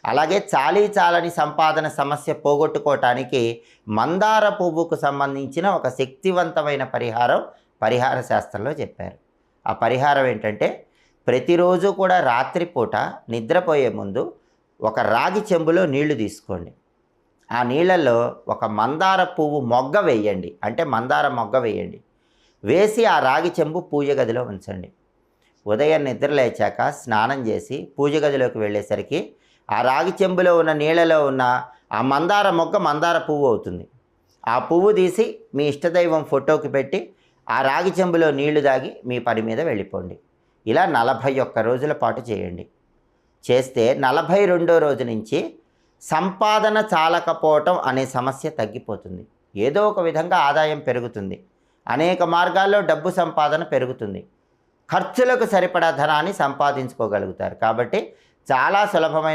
అలాగే చాలీ చాలని సంపాదన సమస్య పోగొట్టుకోవటానికి మందార పువ్వుకు సంబంధించిన ఒక శక్తివంతమైన పరిహార శాస్త్రంలో చెప్పారు. ఆ పరిహారం ఏంటంటే, ప్రతిరోజు కూడా రాత్రిపూట నిద్రపోయే ముందు ఒక రాగి చెంబులో నీళ్లు తీసుకోండి. ఆ నీళ్ళల్లో ఒక మందార పువ్వు మొగ్గ వేయండి, అంటే మందార మొగ్గ వేయండి. వేసి ఆ రాగి చెంబు పూజ గదిలో ఉంచండి. ఉదయం నిద్ర లేచాక స్నానం చేసి పూజ గదిలోకి వెళ్ళేసరికి ఆ రాగి చెంబులో ఉన్న నీళ్ళలో ఉన్న ఆ మందార మొగ్గ మందార పువ్వు అవుతుంది. ఆ పువ్వు తీసి మీ ఇష్టదైవం ఫోటోకి పెట్టి ఆ రాగి చెంబులో నీళ్లు తాగి మీ పని మీద వెళ్ళిపోండి. ఇలా 41 రోజుల పాటు చేయండి. చేస్తే 42వ రోజు నుంచి సంపాదన చాలకపోవటం అనే సమస్య తగ్గిపోతుంది. ఏదో ఒక విధంగా ఆదాయం పెరుగుతుంది. అనేక మార్గాల్లో డబ్బు సంపాదన పెరుగుతుంది. ఖర్చులకు సరిపడా ధనాన్ని సంపాదించుకోగలుగుతారు. కాబట్టి చాలా సులభమైన